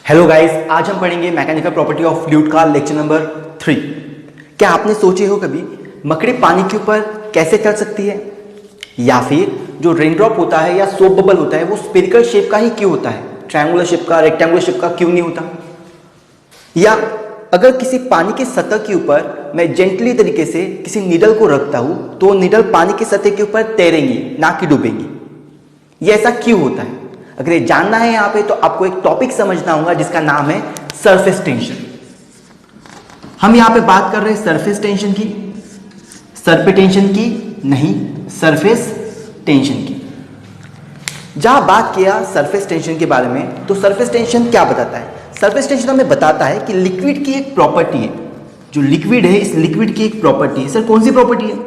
Hello guys, आज हम पढ़ेंगे मैकेनिकल प्रॉपर्टी ऑफ फ्लूइड का लेक्चर नंबर 3। क्या आपने सोचे हो कभी मकड़ी पानी के ऊपर कैसे चल सकती है, या फिर जो रेन ड्रॉप होता है या सोप बबल होता है वो स्फेरिकल शेप का ही क्यों होता है, ट्रायंगुलर शेप का, रेक्टेंगुलर शेप का क्यों नहीं होता। या अगर किसी पानी के सतह के ऊपर मैं जेंटली तरीके से किसी नीडल को रखता हूं तो नीडल पानी की सतह के ऊपर तैरेंगी, ना कि डूबेंगी। ये ऐसा क्यों होता है? अगर ये जानना है यहाँ पे तो आपको एक टॉपिक समझना होगा जिसका नाम है सरफेस टेंशन। हम यहाँ पे बात कर रहे हैं सरफेस टेंशन की, सरफेस टेंशन की नहीं, सरफेस टेंशन की। जहां बात किया सरफेस टेंशन के बारे में तो सरफेस टेंशन क्या बताता है? सरफेस टेंशन हमें बताता है कि लिक्विड की एक प्रॉपर्टी है, जो लिक्विड है इस लिक्विड की एक प्रॉपर्टी है। सर कौन सी प्रॉपर्टी है?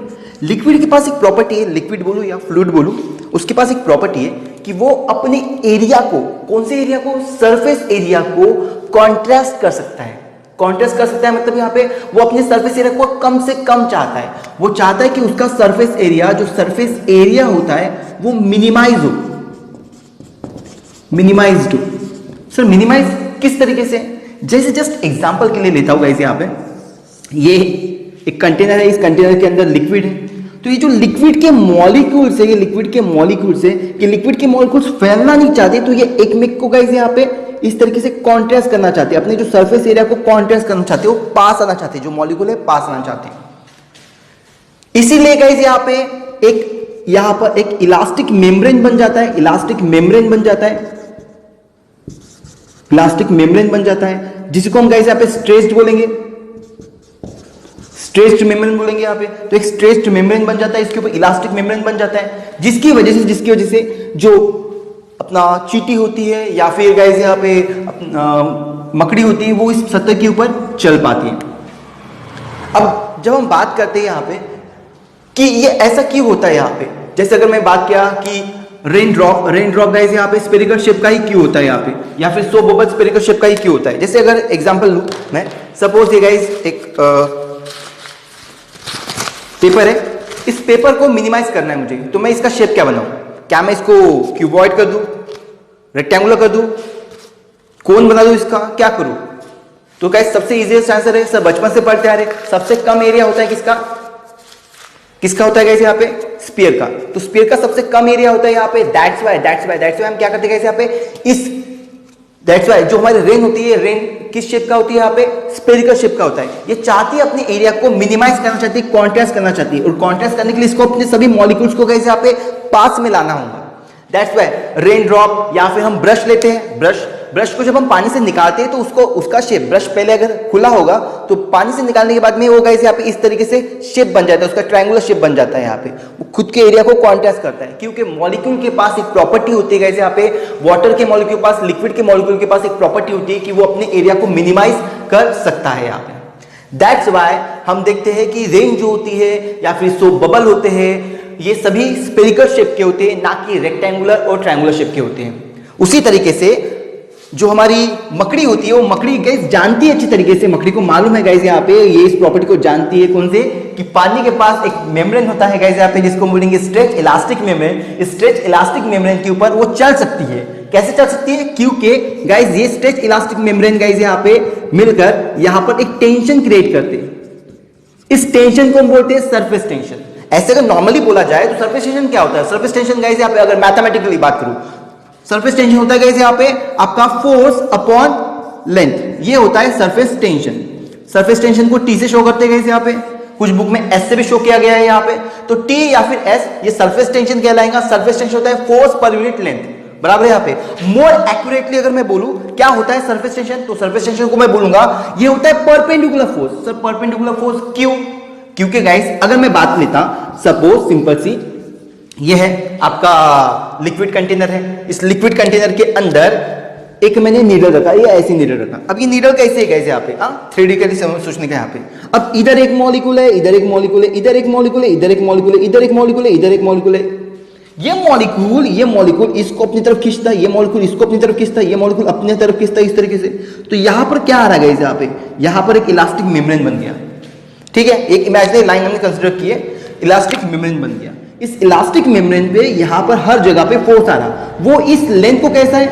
लिक्विड के पास एक प्रॉपर्टी है, लिक्विड बोलूं या फ्लूइड बोलूं, उसके पास एक प्रॉपर्टी है कि वो अपने एरिया को, कौन से एरिया को, सरफेस एरिया को कॉन्ट्रास्ट कर सकता है। कॉन्ट्रास्ट कर सकता है मतलब यहाँ पे वो अपने सरफेस एरिया को कम से कम चाहता है। वो चाहता है कि उसका सरफेस एरिया, जो सरफेस एरिया होता है वो मिनिमाइज हो, मिनिमाइज्ड हो। सर मिनिमाइज किस तरीके से? जैसे जस्ट एग्जांपल के लिए लेता हूं गाइस, यहाँ पे ये एक कंटेनर है, इस कंटेनर के अंदर लिक्विड है। तो ये जो लिक्विड के मॉलिक्यूल्स है, ये लिक्विड के मॉलिक्यूल्स है, ये लिक्विड के मॉलिक्यूल्स फैलना नहीं चाहते, तो ये एक मेक को गाइस यहाँ पे इस तरीके से कॉन्ट्रास्ट करना चाहते हैं, अपने जो सरफेस एरिया को कॉन्ट्रास्ट करना चाहते हैं, वो पास आना चाहते हैं, जो मॉलिक्यूल है पास आना चाहते हैं। इसीलिए गाइस यहाँ पर एक इलास्टिक मेम्ब्रेन बन जाता है, इलास्टिक मेम्ब्रेन बन जाता है, इलास्टिक मेम्ब्रेन बन जाता है, जिसको हम गाइस यहाँ पे स्ट्रेस्ड बोलेंगे, स्ट्रेस्ड मेम्ब्रेन बोलेंगे यहाँ पे। तो एक स्ट्रेस्ड मेम्ब्रेन बन जाता है, इसके ऊपर इलास्टिक मेम्ब्रेन बन जाता है, जिसकी वजह से जो अपना चींटी होती है या फिर गाइस यहाँ पे मकड़ी होती है वो इस सतह के ऊपर चल पाती है। अब जब हम बात करते हैं यहाँ पे कि ये ऐसा क्यों होता है यहाँ पे, जैसे अगर मैं बात किया कि रेन ड्रॉप गाइस यहाँ पे स्फेरिकल शेप का ही क्यों होता है यहाँ पे, या फिर सोप बबल स्फेरिकल शेप का ही क्यों होता है। जैसे अगर एग्जांपल लूं मैं, सपोज ये गाइस एक पेपर है, इस पेपर को मिनिमाइज करना है मुझे, तो मैं इसका शेप क्या बनाऊं? क्या मैं इसको क्यूबॉइड कर दूं, रेक्टेंगुलर कर दूं, कोन बना दूं, इसका क्या करूं? तो गाइस सबसे इजीएस्ट आंसर है, सब बचपन से पढ़ते आ रहे, सबसे कम एरिया होता है किसका होता है गाइस यहाँ पे? स्फीयर का। तो स्फीयर का सबसे कम एरिया होता है यहाँ पे, दैट्स वाई हम क्या करते हैं यहाँ पे, दैट्स वाई जो हमारी रेन होती है, रेन किस शेप का होती है यहाँ पे? स्फेरिकल शेप का होता है। ये चाहती है अपने एरिया को मिनिमाइज करना चाहती है, कॉन्ट्रास्ट करना चाहती है, और कॉन्ट्रास्ट करने के लिए इसको अपने सभी मॉलिक्यूल्स को गाइस यहाँ पे पास में लाना होगा। दैट्स वाई रेन ड्रॉप, या फिर हम ब्रश लेते हैं, ब्रश को जब हम पानी से निकालते हैं तो उसका शेप, ब्रश पहले अगर खुला होगा तो पानी से निकालने के बाद में वो गाइस यहाँ पे इस तरीके से शेप बन जाता है, उसका ट्रायंगुलर शेप बन जाता है। यहाँ पे वो खुद के एरिया को कॉन्ट्रास्ट करता है, क्योंकि मॉलिक्यूल के पास एक प्रॉपर्टी होती है गाइस यहाँ पे, वाटर के मॉलिक्यूल के पास, लिक्विड के मॉलिक्यूल के पास एक प्रॉपर्टी होती है कि वो अपने एरिया को मिनिमाइज कर सकता है यहाँ पे। दैट्स वाई हम देखते हैं कि रेन जो होती है या फिर सोप बबल होते हैं, ये सभी स्फेरिकल शेप के होते हैं, ना कि रेक्टेंगुलर और ट्रायंगुलर शेप के होते हैं। उसी तरीके से जो हमारी मकड़ी होती है, वो मकड़ी गाइस जानती है अच्छी तरीके से, मकड़ी को मालूम है गाइस यहाँ पे, ये इस प्रॉपर्टी को जानती है, कौन से, कि पानी के पास एक मेम्ब्रेन होता है गाइस यहाँ पे, जिसको बोलेंगे stretch elastic membrane. Stretch elastic membrane के ऊपर वो चल सकती है। कैसे चल सकती है? क्योंकि गाइस ये स्ट्रेच इलास्टिक मेम्ब्रेन गाइस यहाँ पे मिलकर यहाँ पर एक टेंशन क्रिएट करते हैं। इस टेंशन को हम बोलते हैं सरफेस टेंशन। ऐसे अगर नॉर्मली बोला जाए तो सरफेस टेंशन क्या होता है? सरफेस टेंशन गाइस यहाँ पे अगर मैथमेटिकली बात करूं, सरफेस टेंशन होता है गाइस यहाँ पे आपका फोर्स अपॉन लेंथ, ये होता है सरफेस टेंशन। सरफेस टेंशन को टी से शो करते हैं गाइस यहाँ पे, कुछ बुक में एस से भी शो किया गया है यहाँ पे। तो टी या फिर एस ये सरफेस टेंशन कहलाएगा। सरफेस टेंशन होता है फोर्स पर यूनिट लेंथ, बराबर है यहाँ पे। मोर एक्यूरेटली अगर मैं बोलूं क्या होता है सरफेस टेंशन, तो सरफेस टेंशन को मैं बोलूंगा ये होता है perpendicular force. Sir perpendicular force क्यों? क्योंकि गाइस अगर मैं बात लेता, सपोज सिंपल सी ये है आपका लिक्विड कंटेनर है, इस लिक्विड कंटेनर के अंदर एक मैंने नीडल रखा, ये ऐसी नीडल रखा। अब ये नीडल कैसे है गाइस यहाँ पे, 3D के सोचने का यहाँ पे। अब इधर एक मॉलिक्यूल है, इधर एक मॉलिक्यूल है, इधर एक मॉलिक्यूल है, इधर एक मॉलिक्यूल है, इधर एक मॉलिक्यूल है, इधर एक मॉलिक्यूल है। ये मॉलिक्यूल इसको अपनी तरफ खींचता है, ये मॉलिक्यूल इसको अपनी तरफ खींचता है, ये मॉलिक्यूल अपनी तरफ खींचता है, इस तरीके से। तो यहाँ पर क्या आ रहा है गाइस यहाँ पे, यहाँ पर एक इलास्टिक मेम्ब्रेन बन गया, ठीक है। एक इमेजिनरी लाइन हमने कंसीडर की है, इलास्टिक मेम्ब्रेन बन गया। इस इलास्टिक मेम्ब्रेन पे यहाँ पर हर जगह पे फोर्स आ रहा, वो इस लेंथ को कैसा है?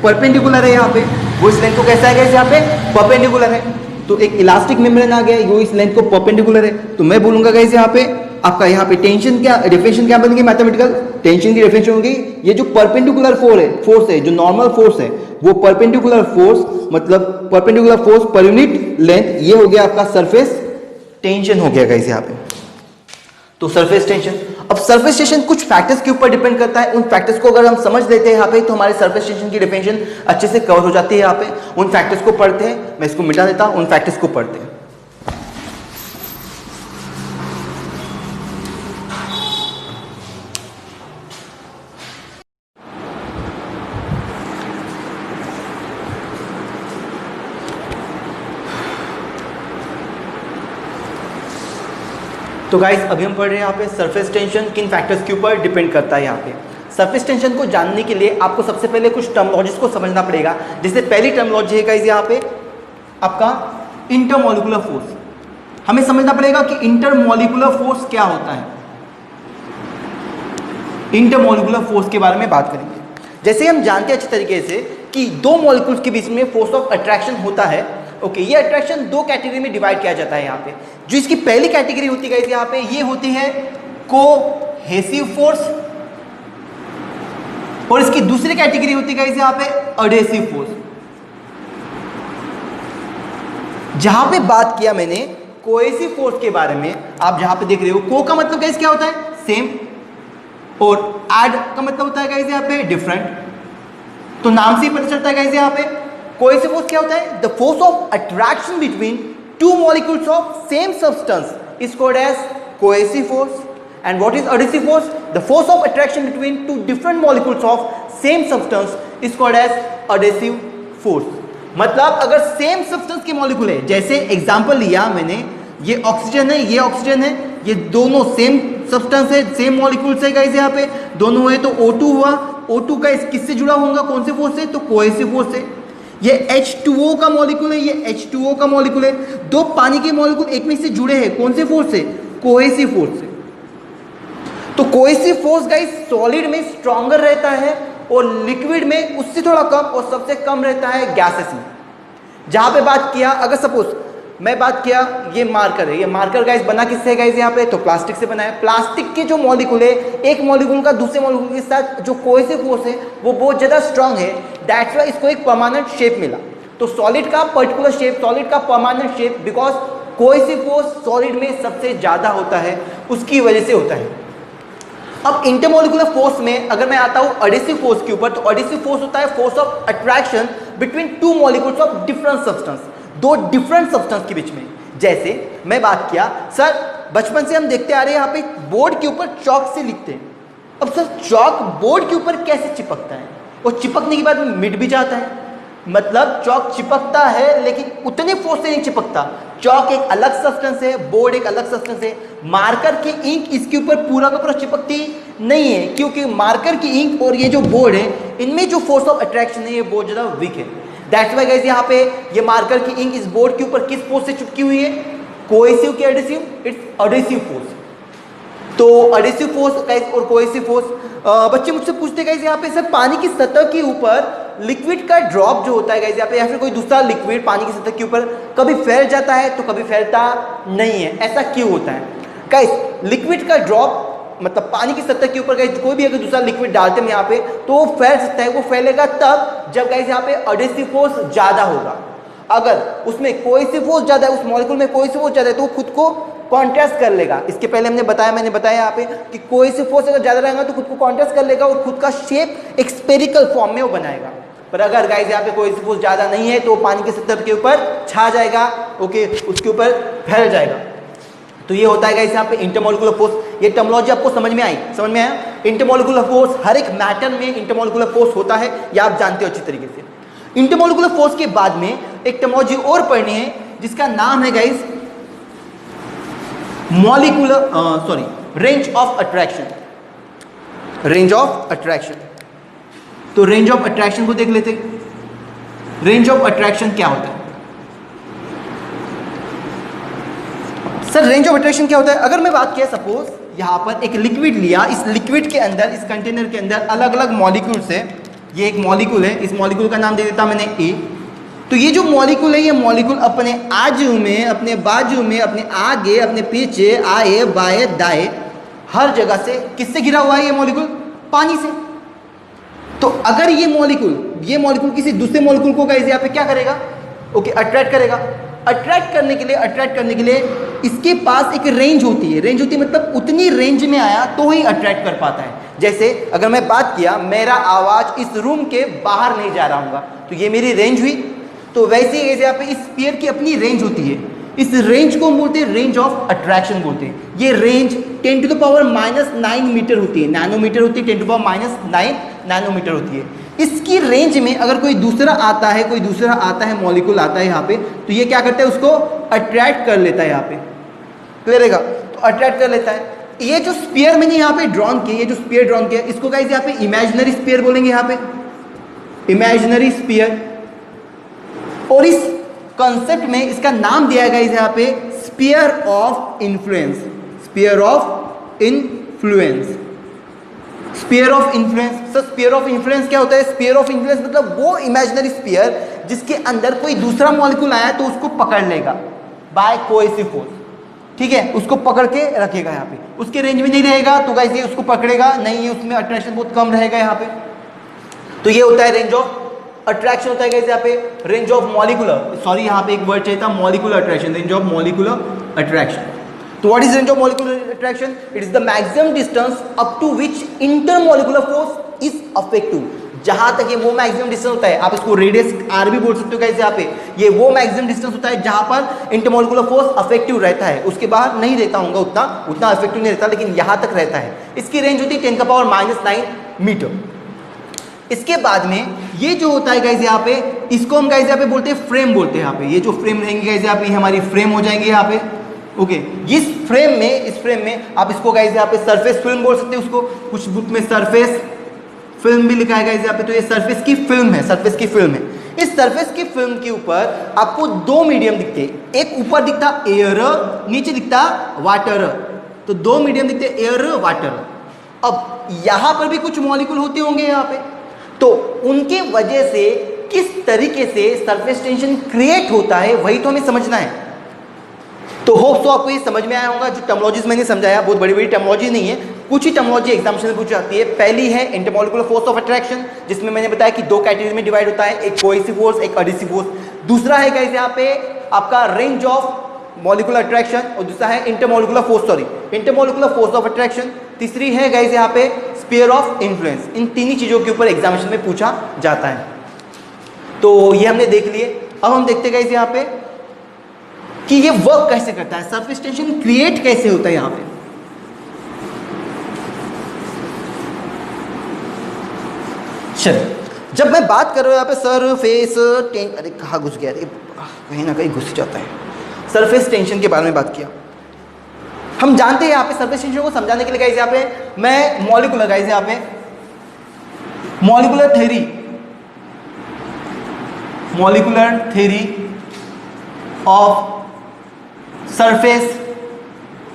परपेंडिकुलर है यहाँ पे। वो इस लेंथ को कैसा है यहाँ पे परपेंडिकुलर है। तो एक इलास्टिक मेम्ब्रेन आ गया, वो इस लेंथ को परपेंडिकुलर है। तो मैं बोलूंगा गाइस यहाँ पे आपका यहाँ पे टेंशन क्या डेफिनेशन क्या बनेगी मैथमेटिकल टेंशन की डेफिनेशन होगी ये जो परपेंडिकुलर फोर्स है जो नॉर्मल फोर्स है वो परपेंडिकुलर फोर्स मतलब perpendicular force per unit length ये हो गया आपका सरफेस टेंशन हो गया गाइस यहाँ पे। तो सरफेस टेंशन, अब सरफेस टेंशन कुछ फैक्टर्स के ऊपर डिपेंड करता है। उन फैक्टर्स को अगर हम समझ लेते हैं यहाँ पे तो हमारे सरफेस टेंशन की डेफिनेशन अच्छे से कवर हो जाती है। यहाँ पे उन फैक्टर्स को पढ़ते हैं, मैं इसको मिटा देता हूं, उन फैक्टर्स को पढ़ते हैं। तो गाइस अभी हम पढ़ रहे हैं यहाँ पे सरफेस टेंशन किन फैक्टर्स के ऊपर डिपेंड करता है। यहाँ पे सरफेस टेंशन को जानने के लिए आपको सबसे पहले कुछ टर्मिनोलॉजीज को समझना पड़ेगा। जैसे पहली टर्मिनोलॉजी है गाइस यहाँ पे आपका इंटरमॉलिक्यूलर फोर्स। हमें समझना पड़ेगा कि इंटरमॉलिक्यूलर फोर्स क्या होता है। इंटरमॉलिक्यूलर फोर्स के बारे में बात करेंगे। जैसे हम जानते हैं अच्छी तरीके से कि दो मॉलिक्यूल्स के बीच में फोर्स ऑफ अट्रैक्शन होता है। ओके, ये अट्रैक्शन दो कैटेगरी में डिवाइड किया जाता है। यहाँ पे जो इसकी पहली कैटेगरी होती है यहाँ पे ये होती है कोहेसिव फोर्स और इसकी दूसरी कैटेगरी होती है यहाँ पे अडेसिव फोर्स। जहां पे बात किया मैंने कोहेसिव फोर्स के बारे में, आप जहां पे देख रहे हो को का मतलब गाइस क्या होता है सेम और एड का मतलब होता है गाइस यहाँ पे डिफरेंट। तो नाम से ही पता चलता है गाइस यहाँ पे कोहेसिव फोर्स क्या होता है the force of attraction between two molecules of same substance is called as cohesive force. And what is adhesive force the force of attraction between two different molecules of same substance is called as adhesive force. मतलब अगर same substance के molecule है, जैसे example लिया मैंने, ये oxygen है ये ऑक्सीजन है, ये दोनों सेम सब्सटेंस है सेम मॉलिक्यूल्स है गाइस यहाँ पे दोनों है। तो O2 हुआ, O2 का किससे जुड़ा होगा कौन से फोर्स से तो कोहेसिव फोर्स से। ये H2O का मॉलिक्यूल है, ये H2O का मॉलिक्यूल है, दो पानी के मॉलिक्यूल एक में से जुड़े हैं कौन से फोर्स से कोहेसिव फोर्स से। तो कोहेसिव फोर्स गाइस सॉलिड में स्ट्रॉन्गर रहता है और लिक्विड में उससे थोड़ा कम और सबसे कम रहता है गैसेस में। जहां पे बात किया अगर सपोज मैं बात किया ये मार्कर है, ये मार्कर गाइस बना किससे है गाइस यहाँ पे तो प्लास्टिक से बना है। प्लास्टिक के जो मॉलिक्यूल है एक मॉलिक्यूल का दूसरे मॉलिक्यूल के साथ जो कोहेसिव फोर्स है वो बहुत ज्यादा स्ट्रांग है, दैट्स व्हाई इसको एक परमानेंट शेप मिला। तो सॉलिड का पर्टिकुलर शेप, सॉलिड का permanent shape because cohesive force solid में सबसे ज्यादा होता है उसकी वजह से होता है। अब इंटरमॉलिक्यूलर फोर्स में अगर मैं आता हूं अडेसिव फोर्स के ऊपर, तो अडेसिव फोर्स होता है force of attraction between two molecules of different substance, दो डिफरेंट सब्सटेंस के बीच में। जैसे मैं बात किया सर बचपन से हम देखते आ रहे हैं यहाँ पे बोर्ड के ऊपर चॉक से लिखते हैं। अब सर चॉक बोर्ड के ऊपर कैसे चिपकता है और चिपकने के बाद मिट भी जाता है, मतलब चॉक चिपकता है लेकिन उतने फोर्स से नहीं चिपकता। चॉक एक अलग सब्सटेंस है, बोर्ड एक अलग सब्सटेंस है। मार्कर की इंक इसके ऊपर पूरा का पूरा चिपकती नहीं है क्योंकि मार्कर की इंक और ये जो बोर्ड है इनमें जो फोर्स ऑफ अट्रैक्शन है ये बहुत ज़्यादा वीक है। दैट्स व्हाई गाइस यहाँ पे ये मार्कर की इंक इस बोर्ड के ऊपर किस फोर्स से चिपकी हुई है कोहेसिव की अडेसिव, इट्स अडेसिव फोर्स। तो अडेसिव फोर्स गाइस और कोहेसिव फोर्स। बच्चे मुझसे पूछते गाइस यहाँ पे सर पानी की सतह के ऊपर लिक्विड का ड्रॉप जो होता है गाइस यहाँ पे या फिर कोई दूसरा लिक्विड पानी की सतह के ऊपर कभी फैल जाता है तो कभी फैलता नहीं है, ऐसा क्यों होता है गाइस? लिक्विड का ड्रॉप मतलब पानी की सतह के ऊपर गाइस कोई भी अगर दूसरा लिक्विड डालते हैं यहाँ पे तो वो फैल सकता है। वो फैलेगा तब जब गाइस यहाँ पे अडेसिव फोर्स ज्यादा होगा। अगर उसमें कोहेसिव फोर्स ज्यादा है, उस मॉलिक्यूल में कोहेसिव फोर्स ज्यादा है तो वो खुद को कॉन्ट्रास्ट कर लेगा। इसके पहले मैंने बताया यहाँ पे कि कोहेसिव फोर्स अगर ज्यादा रहेगा तो खुद को कॉन्ट्रास्ट कर लेगा और खुद का शेप एक स्फेरिकल फॉर्म में वो बनाएगा। पर अगर गाइस यहाँ पे कोहेसिव फोर्स ज्यादा नहीं है तो पानी के सतह के ऊपर छा जाएगा, ओके, उसके ऊपर फैल जाएगा। तो ये होता है गाइस यहाँ पे इंटरमॉलिक्यूलर फोर्स। ये टर्मिनोलॉजी आपको समझ में आई? समझ में आया? इंटरमॉलिक्यूलर फोर्स हर एक मैटर में इंटरमॉलिक्यूलर फोर्स होता है, ये आप जानते हो अच्छी तरीके से। इंटरमॉलिक्यूलर फोर्स के बाद में एक टर्मिनोलॉजी और पढ़नी है जिसका नाम है guys range of attraction. Range of attraction, तो रेंज ऑफ अट्रैक्शन को देख लेते। रेंज ऑफ अट्रैक्शन क्या होता है सर? रेंज ऑफ अट्रैक्शन क्या होता है? अगर मैं बात किया सपोज यहां पर एक लिक्विड लिया, इस लिक्विड के अंदर इस कंटेनर के अंदर अलग अलग मॉलिक्यूल्स है। ये एक मॉलिक्यूल है, इस मॉलिक्यूल का नाम दे देता मैंने ए, तो ये जो मॉलिक्यूल है, ये मॉलिक्यूल अपने आजू में, अपने बाजू में, अपने आगे, अपने पीछे, आए बाएं दाएं, हर जगह से किससे घिरा हुआ है ये मॉलिक्यूल? पानी से। तो अगर ये मॉलिक्यूल किसी दूसरे मॉलिक्यूल को गाइस यहाँ पे क्या करेगा? ओके, अट्रैक्ट करेगा। अट्रैक्ट करने के लिए इसके पास एक रेंज होती है। रेंज होती है मतलब उतनी रेंज में आया तो ही अट्रैक्ट कर पाता है। जैसे अगर मैं बात किया, मेरा आवाज इस रूम के बाहर नहीं जा रहा होगा, तो ये मेरी रेंज हुई। तो वैसे ही यहाँ पे इस स्फीयर की अपनी रेंज होती है। इस रेंज को हम बोलते हैं रेंज ऑफ अट्रैक्शन बोलते हैं। ये रेंज 10⁻⁹ मीटर होती है, नैनोमीटर होती है, 10⁻⁹ नैनोमीटर होती है। इसकी रेंज में अगर कोई दूसरा आता है, मॉलिक्यूल आता है यहाँ पे, तो ये क्या करता है? उसको अट्रैक्ट कर लेता है। यहाँ पे क्लियर रहेगा? तो अट्रैक्ट कर लेता है। ये जो स्फीयर मैंने यहाँ पे ड्रॉन किया, इसको गाइस यहाँ पे इमेजिनरी स्फीयर बोलेंगे। यहाँ पे इमेजिनरी स्फीयर, और इस कॉन्सेप्ट में इसका नाम दिया गया है यहाँ पे sphere of influence. Sphere of influence sir, sphere of influence क्या होता है? स्फीयर ऑफ इन्फ्लुएंस मतलब वो इमेजिनरी स्फीयर जिसके अंदर कोई दूसरा मॉलिक्यूल आया तो उसको पकड़ लेगा बाय कोएसिव फोर्स। ठीक है, उसको पकड़ के रखेगा यहाँ पे, उसके रेंज में नहीं रहेगा तो गाइस ये उसको पकड़ेगा नहीं, ये उसमें अट्रैक्शन बहुत कम रहेगा यहाँ पे। तो ये होता है रेंज ऑफ अट्रैक्शन होता है गाइस यहाँ पे। रेंज ऑफ मॉलिक्यूलर, सॉरी यहाँ पे एक वर्ड चाहिए था, molecular attraction, range of molecular attraction. तो what is range of molecular attraction? It is the maximum distance up to which intermolecular force is effective. जहां तक ये वो मैक्सिमम डिस्टेंस होता है, आप इसको रेडियस आर भी बोल सकते हो गाइस यहाँ पे। ये वो मैक्सिमम डिस्टेंस होता है जहां पर इंटरमॉलिक्यूलर फोर्स अफेक्टिव रहता है, उसके बाहर नहीं रहता होगा, उतना अफेक्टिव नहीं रहता, लेकिन यहां तक रहता है। इसकी रेंज होती है 10⁻⁹ मीटर। इसके बाद में ये जो होता है गाइस यहाँ पे, इसको हम गाइस यहाँ पे बोलते हैं फ्रेम बोलते हैं। यहाँ पे ये जो फ्रेम रहेंगे गाइस यहाँ पे, ये हमारी फ्रेम हो जाएंगे यहाँ पे। ओके, इस फ्रेम में आप इसको गाइस यहाँ पे सरफेस फिल्म बोल सकते हैं। उसको कुछ बुक में सरफेस फिल्म भी लिखा है गाइस यहाँ पे। तो ये सरफेस की फिल्म है। इस सरफेस की फिल्म के ऊपर आपको दो मीडियम दिखते हैं। एक ऊपर दिखता एयर, नीचे दिखता वाटर। तो दो मीडियम दिखते एयर वाटर। अब यहां पर भी कुछ मॉलिक्यूल होते होंगे यहाँ पे, तो उनके वजह से किस तरीके से सरफेस टेंशन क्रिएट होता है वही तो हमें समझना है। तो होप सो आपको ये समझ में आया होगा। जो टर्मिनोलॉजीज मैंने समझाया बहुत बड़ी बड़ी टर्मिनोलॉजी नहीं है, कुछ ही टर्मिनोलॉजी एग्जामिनेशन में पूछी जाती है। पहली है इंटरमॉलिक्यूलर फोर्स ऑफ अट्रैक्शन, जिसमें मैंने बताया कि दो कैटेगरी में डिवाइड होता है, एक कोएसिव फोर्स, एक एडिसिव फोर्स। दूसरा है गाइस यहाँ पे आपका रेंज ऑफ मॉलिक्यूलर अट्रैक्शन, और दूसरा है इंटरमॉलिक्यूलर फोर्स ऑफ अट्रैक्शन। तीसरी है गाइस यहाँ पे स्फीयर ऑफ इन्फ्लुएंस। इन तीन ही चीजों के ऊपर एग्जामिनेशन में पूछा जाता है। तो ये हमने देख लिए। अब हम देखते गाइस यहाँ पे कि ये वर्क कैसे करता है, सरफेस टेंशन क्रिएट कैसे होता है यहाँ पे। चलिए, जब मैं बात कर रहा हूं यहाँ पे सरफेस टेंशन, अरे कहाँ घुस गया, कहीं ना कहीं घुस जाता है। सरफेस टेंशन के बारे में बात किया। हम जानते हैं यहाँ पे सरफेस टेंशन को समझाने के लिए गाइस यहाँ पे मैं मॉलिक्यूलर गाइस यहाँ पे molecular theory of surface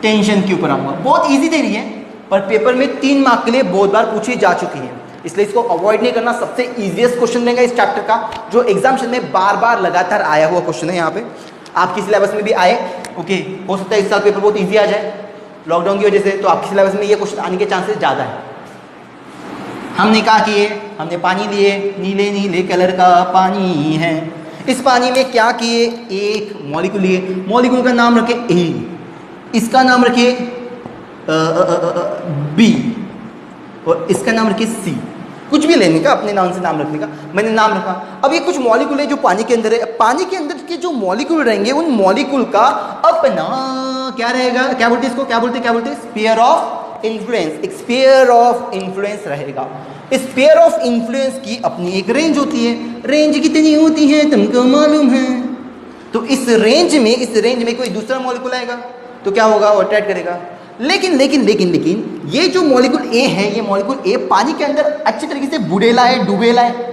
tension के ऊपर आऊंगा। बहुत इजी थ्योरी है, पर पेपर में 3 मार्क के लिए बहुत बार पूछी जा चुकी है, इसलिए इसको अवॉइड नहीं करना। सबसे इजीएस्ट क्वेश्चन रहेगा इस चैप्टर का, जो एग्जामिनेशन में बार बार लगातार आया हुआ क्वेश्चन है। यहाँ पे आपकी सिलेबस में भी आए। ओके, हो सकता है इस साल पेपर बहुत इजी आ जाए लॉकडाउन की वजह से, तो आपकी सिलेबस में ये क्वेश्चन आने के चांसेस ज़्यादा है। हमने कहा कि हमने पानी लिए, नीले नीले कलर का पानी है। इस पानी में क्या किए, एक मॉलिक्यूल लिए, मॉलिक्यूल का नाम रखे ए, इसका नाम रखे बी, और इसका नाम रखे सी। कुछ भी लेने का, अपने नाम से नाम रखने का। मैंने नाम रखा। अब ये कुछ मॉलिक्यूल है जो पानी के अंदर है। पानी के अंदर के जो मॉलिक्यूल रहेंगे, उन मॉलिक्यूल का अपना क्या रहेगा, क्या बोलते हैं इसको, क्या बोलते स्फीयर ऑफ इन्फ्लुएंस। एक स्फीयर ऑफ इन्फ्लुएंस रहेगा। स्फीयर ऑफ इन्फ्लुएंस की अपनी एक रेंज होती है। रेंज कितनी होती है तुमको मालूम है। तो इस रेंज में कोई दूसरा मॉलिक्यूल आएगा तो क्या होगा, वो अट्रैक्ट करेगा। लेकिन ये जो मॉलिक्यूल ए है, ये मॉलिक्यूल ए पानी के अंदर अच्छी तरीके से बुड़ेला है, डूबेला है।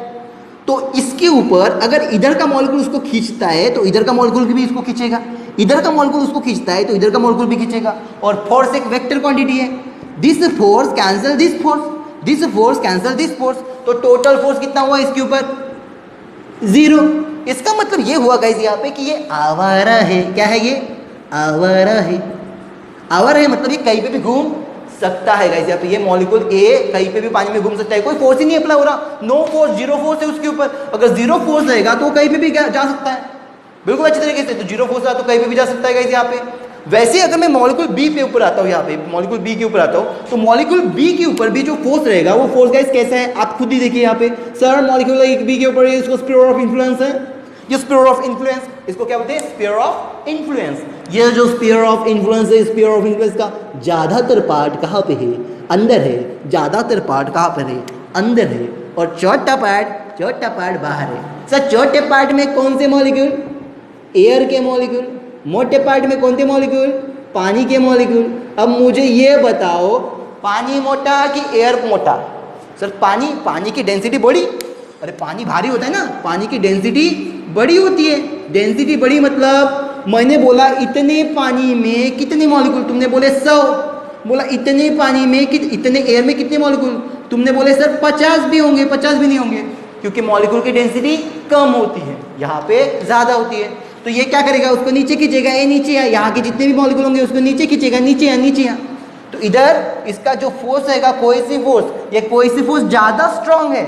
तो इसके ऊपर अगर इधर का मॉलिक्यूल उसको खींचता है तो इधर का मॉलिक्यूल भी इसको खींचेगा, इधर का मॉलिक्यूल उसको खींचता है तो इधर का मॉलिक्यूल भी खींचेगा। और फोर्स एक वेक्टर क्वांटिटी है। This force cancel this force, this force cancel this force. तो टोटल फोर्स कितना हुआ इसके ऊपर, जीरो। इसका मतलब ये हुआ गाइस यहाँ पे कि ये आवारा है। क्या है ये? आवारा है। आवारा है मतलब ये कहीं पे भी घूम सकता है गाइस। यहाँ पे ये मॉलिक्यूल ए कहीं पे भी पानी में घूम सकता है, कोई फोर्स ही नहीं अप्लाई हो रहा, नो फोर्स, जीरो फोर्स है उसके ऊपर। अगर जीरो फोर्स रहेगा तो कहीं पे भी जा सकता है बिल्कुल अच्छी तरीके से। तो जीरो फोर्स रहा तो कहीं पे भी जा सकता है गाइस यहाँ पे। वैसे अगर मैं मॉलिक्यूल बी पे ऊपर आता हूँ, यहाँ पे मॉलिक्यूल बी के ऊपर आता हूँ, तो मॉलिक्यूल बी के ऊपर भी जो फोर्स रहेगा वो फोर्स गाइस कैसा है आप खुद ही देखिए यहाँ पे। सर मॉलिक्यूल बी के ऊपर इसको स्फीयर ऑफ इन्फ्लुएंस है, ये स्फीयर ऑफ इन्फ्लुएंस, इसको क्या बोलते हैं? Sphere of influence. ये जो स्फीयर ऑफ इन्फ्लुएंस है, स्फीयर ऑफ इन्फ्लुएंस का ज्यादातर पार्ट कहाँ पे है? अंदर है। ज्यादातर पार्ट कहाँ पर है? अंदर है। और छोटा पार्ट बाहर है। सर छोटे पार्ट में कौन से मॉलिक्यूल? एयर के मॉलिक्यूल। मोटे पार्ट में कौन से मॉलिक्यूल? पानी के मॉलिक्यूल। अब मुझे ये बताओ, पानी मोटा कि एयर मोटा? सर पानी की डेंसिटी बड़ी। अरे पानी भारी होता है ना, पानी की डेंसिटी बड़ी होती है। डेंसिटी बड़ी मतलब मैंने बोला इतने पानी में कितने मॉलिक्यूल, तुमने बोले 100। बोला इतने पानी में इतने एयर में कितने मॉलिक्यूल, तुमने बोले सर 50 भी होंगे। 50 भी नहीं होंगे क्योंकि मॉलिक्यूल की डेंसिटी कम होती है, यहाँ पे ज्यादा होती है। तो ये क्या करेगा? उसको नीचे खींचेगा, ये नीचे आ, यहाँ के जितने भी मॉलिक्यूल होंगे उसको नीचे खींचेगा, नीचे आ। तो इधर इसका जो फोर्स रहेगा कोहेसिव फोर्स, ये कोहेसिव फोर्स ज्यादा स्ट्रांग है।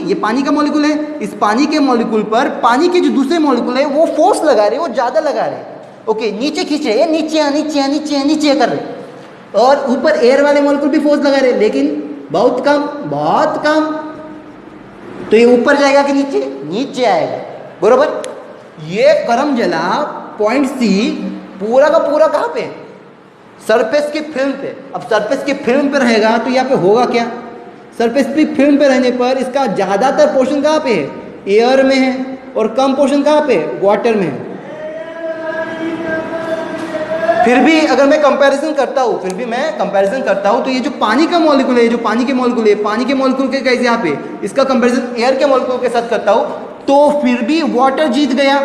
ये पानी का मॉलिक्यूल है, इस पानी के मॉलिक्यूल पर पानी के जो दूसरे मॉलिक्यूल है वो फोर्स लगा रहे, वो ज्यादा लगा रहे। ओके, नीचे खींच रहे, नीचे कर रहे। और ऊपर एयर वाले मॉलिक्यूल भी फोर्स लगा रहे, लेकिन बहुत कम। तो ये ऊपर जाएगा कि नीचे आएगा, बरोबर। ये करम जला पॉइंट सी पूरा का पूरा कहाँ पे? सरफेस की फिल्म पे। अब सरफेस की फिल्म पे रहेगा तो यहाँ पे होगा क्या? सरफेस की फिल्म पे रहने पर इसका ज्यादातर पोर्शन कहाँ पे है? एयर में है। और कम पोर्शन कहाँ पे? वाटर में है। फिर भी अगर मैं कंपैरिजन करता हूँ तो ये जो पानी का मॉलिक्यूल है, पानी के मॉलिक्यूल के कैसे यहाँ पे इसका कंपैरिजन एयर के मॉलिक्यूल के साथ करता हूँ, तो फिर भी वाटर जीत गया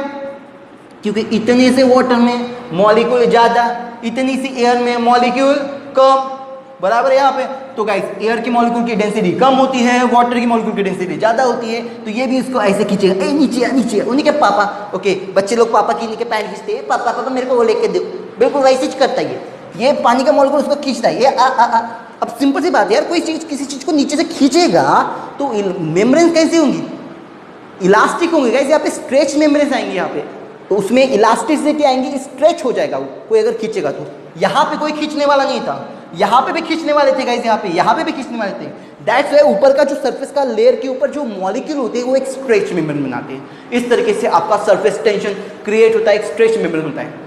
क्योंकि इतने से वाटर में मॉलिक्यूल ज्यादा, इतनी सी एयर में मॉलिक्यूल कम, बराबर है यहाँ पे। तो गाइस एयर की मॉलिक्यूल की डेंसिटी कम होती है, वाटर की मॉलिक्यूल की डेंसिटी ज्यादा होती है। तो ये भी इसको ऐसे खींचेगा, ए नीचे उन्हीं के पापा। ओके, बच्चे लोग पापा की नीचे पैंट खींचते हैं, पापा मेरे को वो लेके दो, बिल्कुल वैसे ही करता है ये पानी का मॉलिक्यूल उसको खींचता है। ये अब सिंपल सी बात है यार, कोई चीज किसी चीज को नीचे से खींचेगा तो मेम्ब्रेन कैसी होंगी? इलास्टिक होंगे गाइस। यहाँ पे स्ट्रेच मेम्ब्रेन आएंगे यहाँ पे, तो उसमें इलास्टिसिटी आएंगी, स्ट्रेच हो जाएगा वो, कोई अगर खींचेगा तो। यहाँ पे कोई खींचने वाला नहीं था, यहाँ पे भी खींचने वाले थे गाइस, यहाँ पे भी खींचने वाले थे। दैट्स वाई ऊपर का जो सरफेस का लेयर के ऊपर जो मॉलिक्यूल होते हैं वो एक स्ट्रेच मेम्ब्रेन बनाते हैं। इस तरीके से आपका सरफेस टेंशन क्रिएट होता है, एक स्ट्रेच मेम्ब्रेन होता है।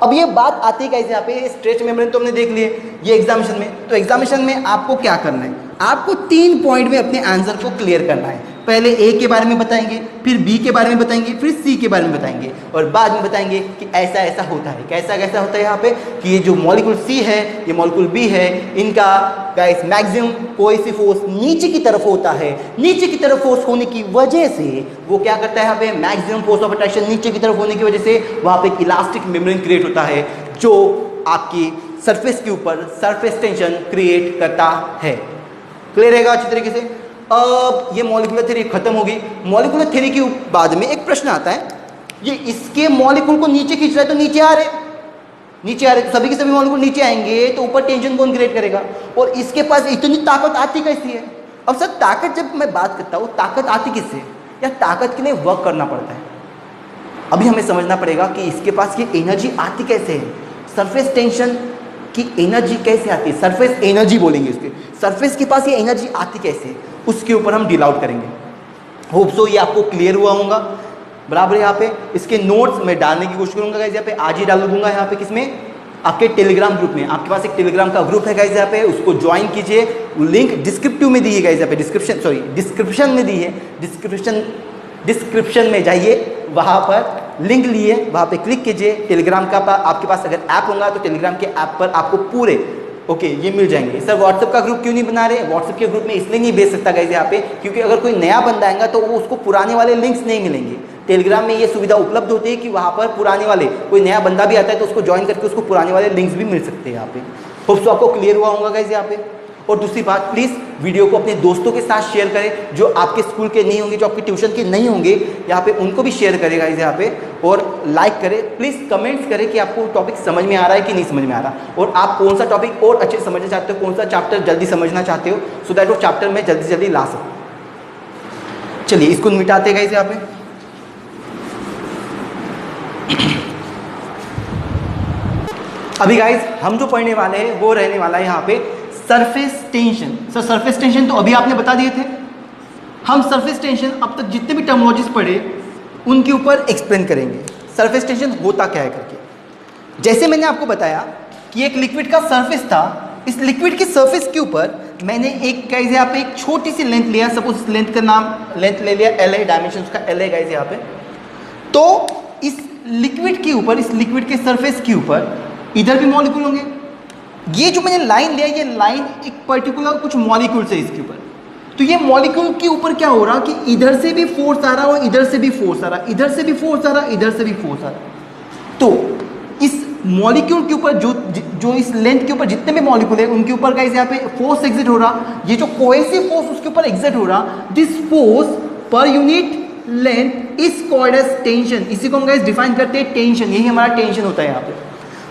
अब ये बात आती है गाइस यहाँ पे, स्ट्रेच मेम्ब्रेन तो हमने देख लिए ये एग्जामिनेशन में। तो एग्जामिनेशन में आपको क्या करना है? आपको 3 पॉइंट में अपने आंसर को क्लियर करना है। पहले ए के बारे में बताएंगे, फिर बी के बारे में बताएंगे, फिर सी के बारे में बताएंगे, और बाद में बताएंगे कि ऐसा ऐसा होता है। कैसा होता है यहाँ पे कि ये जो मॉलिक्यूल सी है, ये मॉलिक्यूल बी है, इनका गाइस मैक्सिमम कोहेसिव फोर्स नीचे की तरफ होता है। नीचे की तरफ फोर्स होने की वजह से वो क्या करता है? यहाँ पे मैक्सिमम फोर्स ऑफ अट्रैक्शन नीचे की तरफ होने की वजह से वहाँ पे इलास्टिक मेम्ब्रेन क्रिएट होता है जो आपकी सरफेस के ऊपर सरफेस टेंशन क्रिएट करता है। क्लियर रहेगा अच्छी तरीके से? अब ये मॉलिक्यूलर थ्योरी खत्म होगी। मॉलिक्यूलर थ्योरी के बाद में एक प्रश्न आता है, ये इसके मॉलिक्यूल को नीचे खींच रहा है तो नीचे आ रहे तो सभी के सभी मॉलिक्यूल नीचे आएंगे तो ऊपर टेंशन कौन क्रिएट करेगा? और इसके पास इतनी ताकत आती कैसी है? अब सर ताकत जब मैं बात करता हूँ, ताकत आती किससे? या ताकत के लिए वर्क करना पड़ता है। अभी हमें समझना पड़ेगा कि इसके पास ये एनर्जी आती कैसे है, सरफेस टेंशन की एनर्जी कैसे आती है, सरफेस एनर्जी बोलेंगे उसके, सरफेस के पास ये एनर्जी आती कैसे है, उसके ऊपर हम डील आउट करेंगे। होप सो ये आपको क्लियर हुआ होगा। बराबर यहाँ पे इसके नोट्स मैं डालने की कोशिश करूंगा गाइस, यहाँ पे आज ही डाल दूंगा यहाँ पे किसमें? आपके टेलीग्राम ग्रुप में। आपके पास एक टेलीग्राम का ग्रुप है गाइस, यहाँ पे उसको ज्वाइन कीजिए। लिंक डिस्क्रिप्टिव में दी है गाइस, यहाँ पे डिस्क्रिप्शन में दी है। डिस्क्रिप्शन में जाइए, वहाँ पर लिंक लिए, वहाँ पे क्लिक कीजिए। टेलीग्राम का आपके पास अगर ऐप होगा तो टेलीग्राम के ऐप पर आपको पूरे ये मिल जाएंगे। सर व्हाट्सएप का ग्रुप क्यों नहीं बना रहे? व्हाट्सएप के ग्रुप में इसलिए नहीं भेज सकता गाइस यहाँ पे, क्योंकि अगर कोई नया बंदा आएगा तो वो उसको पुराने वाले लिंक्स नहीं मिलेंगे। टेलीग्राम में ये सुविधा उपलब्ध होती है कि वहाँ पर पुराने वाले, कोई नया बंदा भी आता है तो उसको ज्वाइन करके उसको पुराने वाले लिंक्स भी मिल सकते हैं यहाँ पे। होप सो आपको क्लियर हुआ होगा गाइस यहाँ पे। और दूसरी बात, प्लीज़ वीडियो को अपने दोस्तों के साथ शेयर करें जो आपके स्कूल के नहीं होंगे, जो आपके ट्यूशन के नहीं होंगे, यहाँ पे उनको भी शेयर करेगा इसे यहाँ पे, और लाइक करें। प्लीज़ कमेंट्स करें कि आपको टॉपिक समझ में आ रहा है कि नहीं समझ में आ रहा, और आप कौन सा टॉपिक और अच्छे से समझना चाहते हो, कौन सा चैप्टर जल्दी समझना चाहते हो, सो दैट वो चैप्टर में जल्दी जल्दी ला सकूँ। चलिए इसको मिटाते गाइस यहाँ पे। अभी गाइस हम जो पढ़ने वाले हैं वो रहने वाला है यहाँ पे surface tension. Sir surface tension तो अभी आपने बता दिए थे। हम सरफेस टेंशन अब तक जितने भी टर्मिनोलॉजीज पढ़े उनके ऊपर एक्सप्लेन करेंगे सरफेस टेंशन होता क्या है करके। जैसे मैंने आपको बताया कि एक लिक्विड का सरफेस था, इस लिक्विड के सरफेस के ऊपर मैंने एक गाइस यहाँ पे एक छोटी सी लेंथ लिया, सपोज इस लेंथ का नाम लेंथ ले लिया L है, डायमेंशन उसका L है गाइस यहाँ पे। तो इस लिक्विड के ऊपर, इस लिक्विड के सरफेस के ऊपर इधर भी मॉलिक्यूल होंगे। ये जो मैंने लाइन लिया, ये लाइन एक पर्टिकुलर कुछ मॉलिक्यूल्स है इसके ऊपर। तो ये मॉलिक्यूल के ऊपर क्या हो रहा कि इधर से भी फोर्स आ रहा और इधर से भी फोर्स आ रहा, इधर से भी फोर्स आ रहा, इधर से भी फोर्स आ रहा। तो इस मॉलिक्यूल के ऊपर जो इस लेंथ के ऊपर जितने भी मॉलिक्यूल है उनके ऊपर गाइस यहाँ पे फोर्स एग्जिट हो रहा। ये जो कोहेसिव फोर्स उसके ऊपर एग्जिट हो रहा, this force per unit length is called as tension. इसी को हम गाइस डिफाइन करते हैं टेंशन, यही हमारा टेंशन होता है यहाँ पे।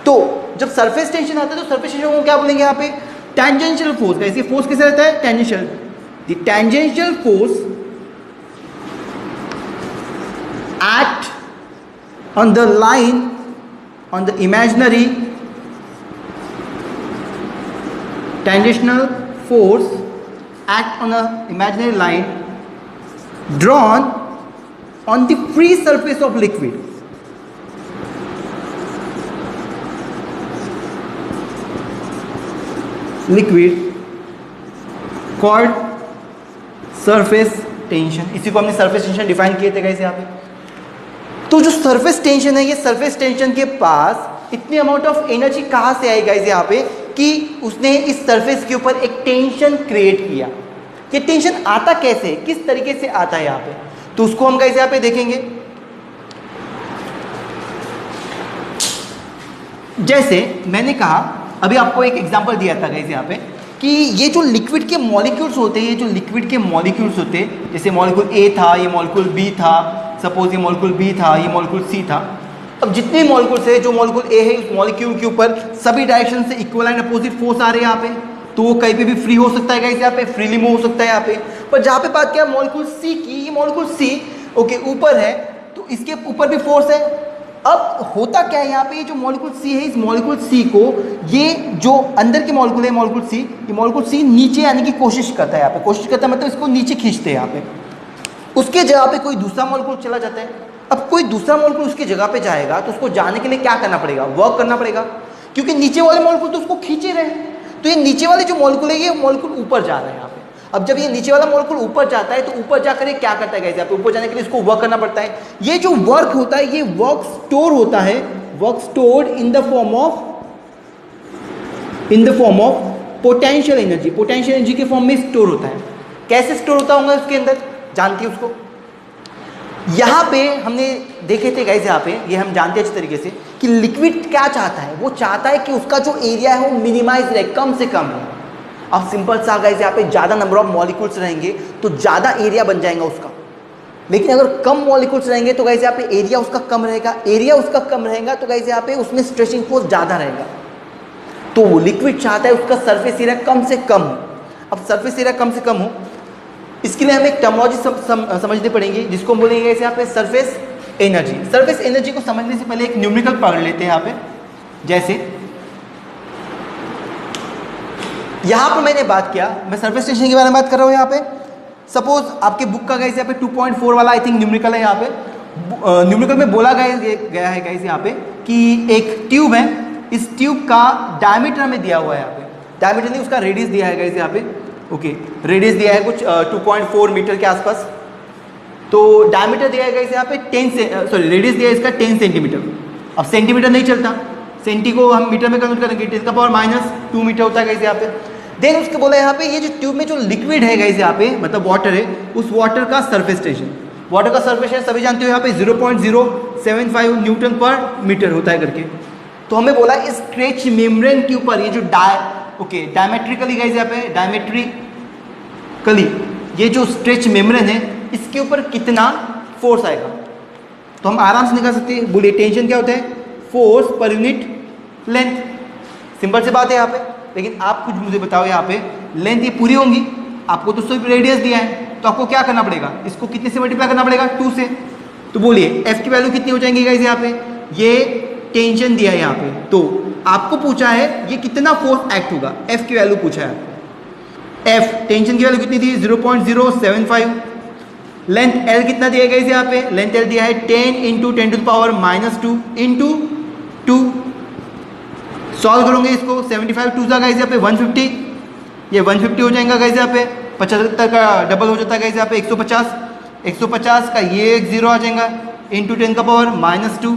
तो जब सरफेस टेंशन आता है तो सरफेस टेंशन को क्या बोलेंगे यहाँ पे, टेंजेंशियल फोर्स। कैसे फोर्स कैसे रहता है, tangential. The tangential force act on the line, on the imaginary tangential force act on a imaginary line drawn on the free surface of liquid. Liquid called surface tension. इसी को हमने surface tension define किए थे guys यहाँ पे। तो जो surface tension है, ये surface tension के पास इतनी अमाउंट ऑफ एनर्जी कहाँ से आई गाइस यहाँ पे कि उसने इस सरफेस के ऊपर एक टेंशन क्रिएट किया। ये टेंशन आता कैसे, किस तरीके से आता है यहाँ पे, तो उसको हम गाइस यहाँ पे देखेंगे। जैसे मैंने कहा, अभी आपको एक एग्जांपल दिया था गाइस यहाँ पे कि ये जो लिक्विड के मॉलिक्यूल्स होते हैं, ये जो लिक्विड के मॉलिक्यूल्स होते हैं, जैसे मॉलिक्यूल ए था, ये मॉलिक्यूल बी था, सपोज ये मॉलिक्यूल बी था, ये मॉलिक्यूल सी था। अब जितने मॉलिक्यूल्स है, जो मॉलिक्यूल ए है, उस मॉलिक्यूल के ऊपर सभी डायरेक्शन से इक्वल एंड अपोजिट फोर्स आ रहे हैं यहाँ पे, तो वो कहीं पे भी फ्री हो सकता है गाइस, यहाँ पे फ्रीली मूव हो सकता है यहाँ पे। पर जहाँ पे बात किया मॉलिक्यूल सी की, ये मॉलिक्यूल सी ओके ऊपर है, तो इसके ऊपर भी फोर्स है। अब होता क्या है यहाँ पे, ये जो मॉलिक्यूल सी है, इस मॉलिक्यूल सी को ये जो अंदर के मॉलिक्यूल है मॉलिक्यूल सी, ये मॉलिक्यूल सी नीचे आने की कोशिश करता है यहाँ पे, कोशिश करता है मतलब इसको नीचे खींचते हैं यहाँ पे। उसके जगह पे कोई दूसरा मॉलिक्यूल चला जाता है। अब कोई दूसरा मॉलिक्यूल उसकी जगह पे जाएगा तो उसको जाने के लिए क्या करना पड़ेगा, वर्क करना पड़ेगा, क्योंकि नीचे वाले मॉलिक्यूल तो उसको खींचे रहे हैं। तो ये नीचे वाले जो मॉलिक्यूल है, ये मॉलिक्यूल ऊपर जा रहा है यहाँ पे। अब जब ये नीचे वाला मॉलिक्यूल ऊपर जाता है तो ऊपर जाकर ये क्या करता है गाइस, यहाँ पे ऊपर जाने के लिए इसको वर्क करना पड़ता है। ये जो वर्क होता है, ये वर्क स्टोर होता है, work stored in the form of potential energy. Potential energy के फॉर्म में स्टोर होता है। कैसे स्टोर होता होगा उसके अंदर, जानती है उसको। यहाँ पे हमने देखे थे गाइस, यहाँ पे ये हम जानते हैं अच्छी तरीके से कि लिक्विड क्या चाहता है, वो चाहता है कि उसका जो एरिया है वो मिनिमाइज रहे, कम से कम है। अब सिंपल सा गाइस, यहाँ पे ज़्यादा नंबर ऑफ मॉलिक्यूल्स रहेंगे तो ज़्यादा एरिया बन जाएगा उसका, लेकिन अगर कम मॉलिक्यूल्स रहेंगे तो गाइस यहाँ पे एरिया उसका कम रहेगा। एरिया उसका कम रहेगा तो गाइस यहाँ पे उसमें स्ट्रेचिंग फोर्स ज़्यादा रहेगा। तो वो लिक्विड चाहता है उसका सरफेस एरिया कम से कम हो। अब सरफेस एरिया कम से कम हो, इसके लिए हमें एक टर्मिनोलॉजी समझनी पड़ेगी, जिसको हम बोलेंगे यहाँ पे सरफेस एनर्जी। सरफेस एनर्जी को समझने से पहले एक न्यूमेरिकल पढ़ लेते हैं यहाँ पे। जैसे यहाँ पर मैंने बात किया, मैं सरफेस टेंशन के बारे में बात कर रहा हूँ यहाँ पे। सपोज आपके बुक का गाइस यहाँ पे 2.4 वाला आई थिंक न्यूमेरिकल है। यहाँ पे न्यूमेरिकल में बोला गया है गाइस यहाँ पे कि एक ट्यूब है, इस ट्यूब का डायमीटर हमें दिया हुआ है यहाँ पे। डायमीटर नहीं, उसका रेडियस दिया है गाइस यहाँ पे। ओके, रेडियस दिया है कुछ 2.4 मीटर के आसपास। तो डायमीटर दिया है गाइस यहाँ पे रेडियस दिया है इसका 10 सेंटीमीटर। अब सेंटीमीटर नहीं चलता, सेंटी को हम मीटर में कन्वर्ट करेंगे, 10⁻⁻² मीटर होता है गाइस यहाँ पे। देन उसके बोला यहाँ पे ये जो ट्यूब में जो लिक्विड है गाइस यहाँ पे, मतलब वाटर है, उस वाटर का सरफेस टेंशन, वाटर का सरफेस टेंशन सभी जानते हो यहाँ पे 0.075 न्यूटन पर मीटर होता है करके। तो हमें बोला इस स्ट्रेच मेम्ब्रेन के ऊपर, ये जो ओके डायमेट्रिकली गाइस यहाँ पे डायमेट्रिकली ये जो स्ट्रेच मेम्ब्रेन है इसके ऊपर कितना फोर्स आएगा, तो हम आराम से निकाल सकते हैं। बोलिए टेंशन क्या होता है, force per unit length. Simple सी बात है यहाँ पे, लेकिन आप कुछ मुझे बताओ यहाँ पे लेंथ ये पूरी होंगी, आपको तो सिर्फ रेडियस दिया है तो आपको क्या करना पड़ेगा, इसको कितने से मल्टीप्लाई करना पड़ेगा, 2 से। तो बोलिए एफ की वैल्यू कितनी हो जाएंगी गाइस यहाँ पे, ये टेंशन दिया है यहाँ पे, तो आपको पूछा है ये कितना फोर्स एक्ट होगा, एफ की वैल्यू पूछा है। एफ टेंशन की वैल्यू कितनी दी, 0.075। लेंथ एल कितना दिया गया यहाँ पे, लेंथ एल दिया है 10 इंटू 10⁻⁻2 इंटू 2। सॉल्व करोगे इसको, 75 2 का गाइस यहाँ पे 150, ये 150 हो जाएगा गाइस यहाँ पे, 75 का डबल हो जाता है गाइस यहाँ पे 150, 150 का ये एक 0 आ जाएगा इंटू 10⁻⁻2।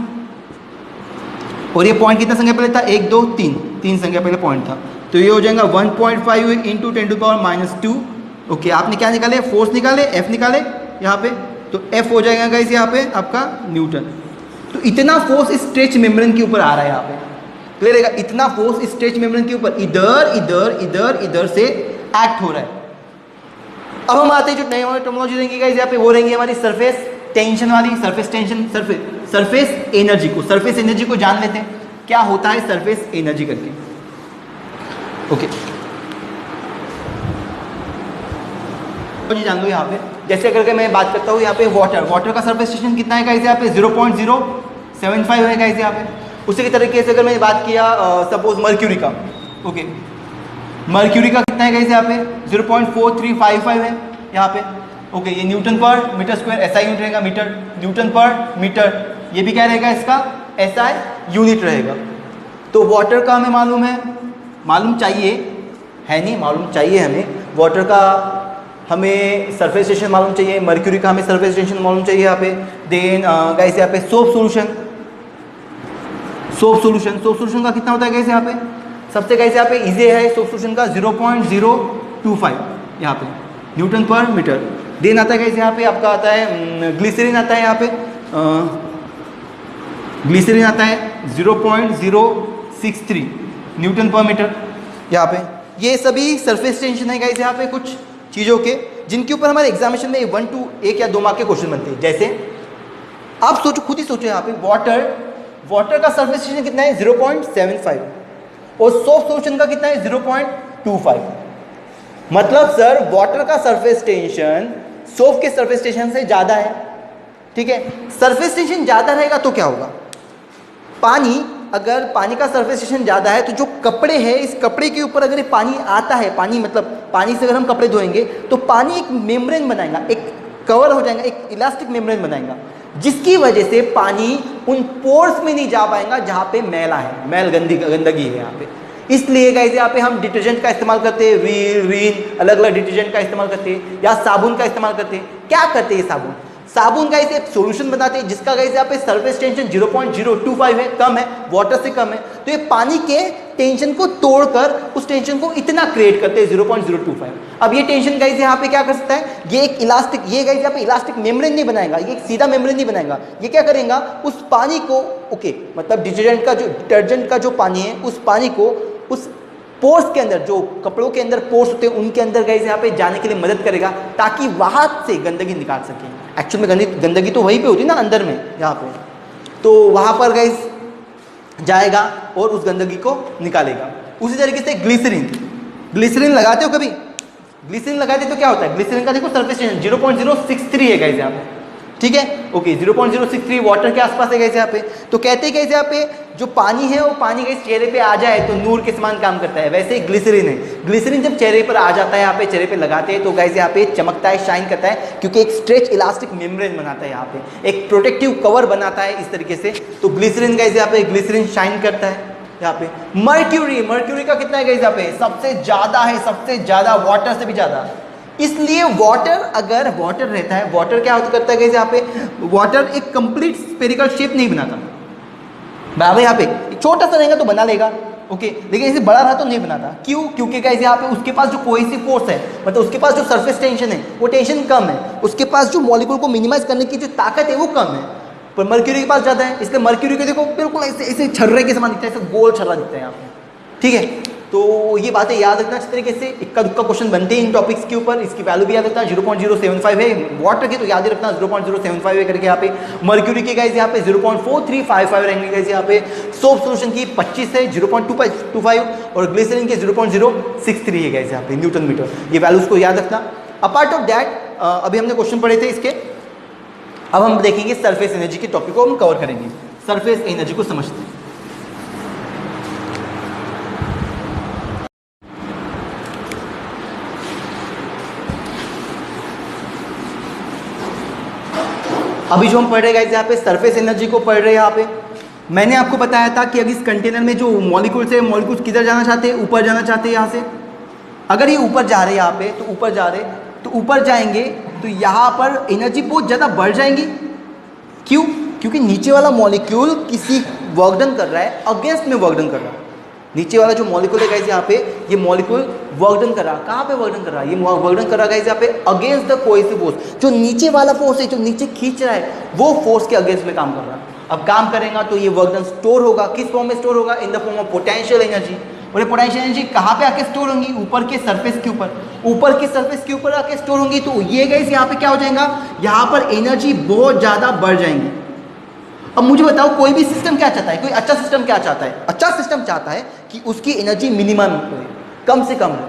और ये पॉइंट कितना संख्या पहले था, 1 2 3, 3 संख्या पहले पॉइंट था, तो ये हो जाएगा 1.5 इंटू 10⁻⁻2। ओके, आपने क्या निकाले, फोर्स निकाले, एफ निकाले यहाँ पे, तो एफ हो जाएगा गाइस यहाँ पे आपका न्यूटन। तो इतना फोर्स इस स्ट्रेच मेम्ब्रेन के ऊपर आ रहा है यहाँ पे, क्लियर रहेगा, इतना फोर्स इस स्ट्रेच मेम्ब्रेन के ऊपर इधर इधर इधर इधर से एक्ट हो रहा है। अब हम आते हैं जो नई हमारी टर्मिनोलॉजी रहेंगी गाइस यहाँ पे, वो रहेंगी हमारी सरफेस टेंशन वाली, सरफेस टेंशन, सरफेस एनर्जी को, सरफेस एनर्जी को जान लेते हैं क्या होता है सरफेस एनर्जी करके। ओके जान लो यहाँ पे, जैसे अगर मैं बात करता हूँ यहाँ पे वाटर का सरफेस टेंशन कितना है गाइस यहाँ पे, 0.075 है गाइस यहाँ पे। उसी के तरीके से अगर मैंने बात किया सपोज मर्क्यूरी का, ओके मर्क्यूरी का कितना है गाइस यहाँ पे, 0.4355 है यहाँ पे। ओके, ये न्यूटन पर मीटर स्क्वायर एसआई यूनिट रहेगा, मीटर न्यूटन पर मीटर, ये भी क्या रहेगा इसका एसआई यूनिट रहेगा। तो वाटर का हमें मालूम है, मालूम चाहिए है नहीं, मालूम चाहिए हमें वाटर का, हमें सरफेस टेंशन मालूम चाहिए, मर्क्यूरी का हमें सरफेस टेंशन मालूम चाहिए यहाँ पे। देन गाइस यहाँ पे सोप सोल्यूशन का कितना होता है गाइस यहाँ पे, सबसे गाइस यहाँ पे इजी है सोप सोल्यूशन का 0.025 यहाँ पे न्यूटन पर मीटर। देन आता है गाइस यहाँ पे आपका आता है ग्लिसरीन आता है यहाँ पे, ग्लिसरीन आता है 0.063 न्यूटन पर मीटर यहाँ पे। ये सभी सरफेस टेंशन है गाइस यहाँ पे कुछ चीज़ों के, जिनके ऊपर हमारे एग्जामिनेशन में 1 to 1 या 2 मार्क के क्वेश्चन बनते हैं। जैसे आप सोचो, खुद ही सोचो यहाँ पे वाटर का सरफेस टेंशन कितना है 0.75 और सोप सोल्यूशन का कितना है 0.25। मतलब सर वाटर का सरफेस टेंशन सोप के सरफेस टेंशन से ज़्यादा है, ठीक है। सरफेस टेंशन ज़्यादा रहेगा तो क्या होगा, पानी, अगर पानी का सरफेस टेंशन ज़्यादा है तो जो कपड़े हैं इस कपड़े के ऊपर अगर पानी आता है, पानी मतलब पानी से अगर हम कपड़े धोएंगे तो पानी एक मेम्ब्रेन बनाएगा, एक कवर हो जाएगा, एक इलास्टिक मेम्ब्रेन बनाएगा, जिसकी वजह से पानी उन पोर्स में नहीं जा पाएगा जहाँ पे मैला है, गंदगी है यहाँ पे। इसलिए गाइस यहाँ पे हम डिटर्जेंट का इस्तेमाल करते हैं, वीन अलग अलग डिटर्जेंट का इस्तेमाल करते हैं, या साबुन का इस्तेमाल करते हैं। क्या करते हैं साबुन गाइस एक सॉल्यूशन बनाते हैं जिसका गाइस यहाँ पे सरफेस टेंशन 0.025 है, कम है, वाटर से कम है। तो ये पानी के टेंशन को तोड़कर उस टेंशन को इतना क्रिएट करते हैं 0.025। अब ये टेंशन गाइस यहाँ पे क्या कर सकता है, ये एक इलास्टिक, ये गाइस यहाँ पे इलास्टिक मेम्ब्रेन नहीं बनाएगा, ये एक सीधा मेम्ब्रेन नहीं बनाएगा, ये क्या करेगा उस पानी को, ओके मतलब डिटर्जेंट का जो पानी है उस पानी को उस पोर्स के अंदर, जो कपड़ों के अंदर पोर्स होते हैं उनके अंदर गाइस यहाँ पे जाने के लिए मदद करेगा ताकि वहां से गंदगी निकाल सके। एक्चुअल में गंदगी तो वहीं पे होती है ना, अंदर में यहाँ पे, तो वहां पर गाइस जाएगा और उस गंदगी को निकालेगा। उसी तरीके से ग्लिसरीन लगाते हो, कभी ग्लिसरीन लगाते तो क्या होता है, ग्लिसरीन का देखो सरफेस टेंशन 0.063 है गाइस यहाँ पे, ठीक है। ओके 0.063 वाटर के आसपास है गाइस यहाँ पे। तो कहते हैं गाइस यहाँ पे जो पानी है वो पानी गाइस चेहरे पे आ जाए तो नूर के समान काम करता है, वैसे ही ग्लिसरीन है, ग्लिसरीन जब चेहरे पर आ जाता है, यहाँ पे चेहरे पे लगाते हैं तो गाइस यहाँ पे चमकता है, शाइन करता है, क्योंकि एक स्ट्रेच इलास्टिक मेम्ब्रेन बनाता है, यहाँ पे एक प्रोटेक्टिव कवर बनाता है इस तरीके से। तो ग्लिसरीन गाइस यहाँ पे ग्लिसरीन शाइन करता है यहाँ पे। मर्क्यूरी का कितना है गाइस यहाँ पे, सबसे ज्यादा है, सबसे ज्यादा, वाटर से भी ज्यादा। इसलिए वाटर, अगर वाटर रहता है, वाटर क्या करता है यहाँ पे, वाटर एक कंप्लीट स्फेरिकल शेप नहीं बनाता बराबर, यहाँ पे छोटा सा रहेगा तो बना लेगा, ओके, लेकिन इसे बड़ा रहा तो नहीं बनाता। क्यों, क्योंकि गाइस यहाँ पे उसके पास जो कोहेसिव फोर्स है, मतलब उसके पास जो सरफेस टेंशन है वो टेंशन कम है, उसके पास जो मॉलिक्यूल को मिनिमाइज करने की जो ताकत है वो कम है, पर मर्क्यूरी के पास ज़्यादा है। इसलिए मर्क्यूरी को देखो बिल्कुल ऐसे ऐसे छर्रे के समान दिखता है, ऐसे गोल छर्रा दिखता है यहाँ पे, ठीक है। तो ये बातें याद रखना अच्छी तरीके से, इक्का दुक्का क्वेश्चन बनते हैं इन टॉपिक्स के ऊपर, इसकी वैल्यू भी याद रखना 0.075 है, वाटर की तो याद ही रखना 0.075 है करके यहाँ पे, मर्क्यूरी के गाइस यहाँ पे 0.4355 रहेंगे गाइस यहाँ पे, सोप सोल्यूशन की 25 है 0.25 और ग्लिसरीन के 0.063 है गाइस यहाँ पे न्यूटन मीटर, ये वैल्यूज को याद रखना। अपार्ट ऑफ दैट अभी हमने क्वेश्चन पढ़े थे इसके, अब हम देखेंगे सरफेस एनर्जी के टॉपिक को हम कवर करेंगे, सरफेस एनर्जी को समझते हैं। अभी जो हम पढ़ रहे हैं यहाँ पे सरफेस एनर्जी को पढ़ रहे हैं यहाँ पे, मैंने आपको बताया था कि अगर इस कंटेनर में जो मॉलिक्यूल्स है, मॉलिक्यूल्स किधर जाना चाहते हैं, ऊपर जाना चाहते हैं यहाँ से, अगर ये ऊपर जा रहे हैं यहाँ पे, तो ऊपर जा रहे, तो ऊपर जाएंगे तो यहाँ पर एनर्जी बहुत ज़्यादा बढ़ जाएंगी। क्यों? क्योंकि नीचे वाला मॉलिक्यूल किसी वर्क डन कर रहा है, अगेंस्ट में वर्क डन कर रहा है। नीचे वाला जो मॉलिक्यूल है गाइस यहाँ पे, ये मॉलिक्यूल वर्क डन कर रहा है, कहाँ पे वर्क डन कर रहा है, ये वर्क डन कर रहा है गाइस यहाँ पे अगेंस्ट द कोहेसिव फोर्स, जो नीचे वाला फोर्स है, जो नीचे खींच रहा है, वो फोर्स के अगेंस्ट में काम कर रहा है। अब काम करेगा तो ये वर्क डन स्टोर होगा, किस फॉर्म में स्टोर होगा, in the form of potential energy. और ये पोटेंशियल एनर्जी कहाँ पे आके स्टोर होंगी, ऊपर के सरफेस के ऊपर, ऊपर के सरफेस के ऊपर आके स्टोर होंगी। तो ये गाइस यहाँ पे क्या हो जाएगा, यहाँ पर एनर्जी बहुत ज़्यादा बढ़ जाएंगी। अब मुझे बताओ कोई भी सिस्टम क्या चाहता है, कोई अच्छा सिस्टम क्या चाहता है, अच्छा सिस्टम चाहता है कि उसकी एनर्जी मिनिमम हो, कम से कम हो,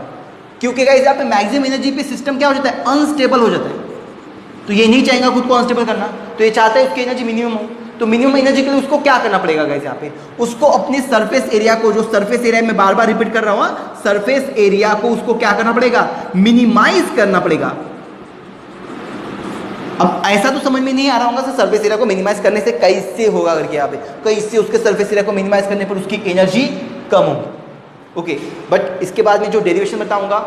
क्योंकि गाइस यहाँ पे मैक्सिमम एनर्जी पे सिस्टम क्या हो जाता है, अनस्टेबल हो जाता है। तो ये नहीं चाहेगा खुद को अनस्टेबल करना, तो ये चाहता है उसकी एनर्जी मिनिमम हो। तो मिनिमम एनर्जी के लिए उसको क्या करना पड़ेगा गाइस यहाँ पे, उसको अपने सरफेस एरिया को, जो सरफेस एरिया में बार बार रिपीट कर रहा हूँ, सरफेस एरिया को उसको क्या करना पड़ेगा, मिनिमाइज करना पड़ेगा। अब ऐसा तो समझ में नहीं आ रहा होगा सर सरफेस एरिया को मिनिमाइज करने से कैसे होगा करके यहाँ पे, कैसे उसके सरफेस एरिया को मिनिमाइज करने पर उसकी एनर्जी कम होगी। ओके, बट इसके बाद में जो डेरिवेशन बताऊंगा,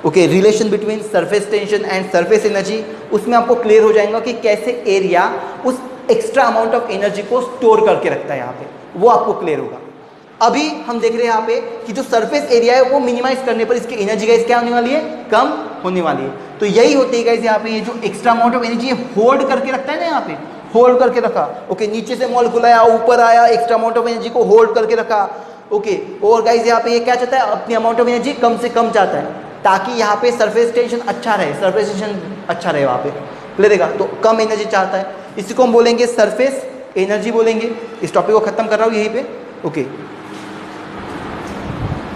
okay, relation between surface tension and surface energy, उसमें आपको क्लियर हो जाएगा कि कैसे एरिया उस एक्स्ट्रा अमाउंट ऑफ एनर्जी को स्टोर करके रखता है यहाँ पे, वो आपको क्लियर होगा। अभी हम देख रहे हैं यहाँ पे कि जो सरफेस एरिया है वो मिनिमाइज करने पर इसकी एनर्जी गाइस क्या होने वाली है, कम होने वाली है। तो यही होती है गाइस यहाँ पे, ये जो extra amount of energy hold करके रखता है ना, यहाँ पे होल्ड करके रखा। ओके, नीचे से मॉलिक्यूल आया, ऊपर आया, एक्स्ट्रा अमाउंट ऑफ एनर्जी को होल्ड करके रखा। ओके, और गाइस यहाँ पे ये क्या चाहता है, अपनी अमाउंट ऑफ एनर्जी कम से कम चाहता है, ताकि यहाँ पे सरफेस टेंशन अच्छा रहे, सरफेस टेंशन अच्छा रहे वहाँ पे, क्लियर है। तो कम एनर्जी चाहता है, इसी को हम बोलेंगे सरफेस एनर्जी बोलेंगे। इस टॉपिक को खत्म कर रहा हूँ यहीं पे। ओके।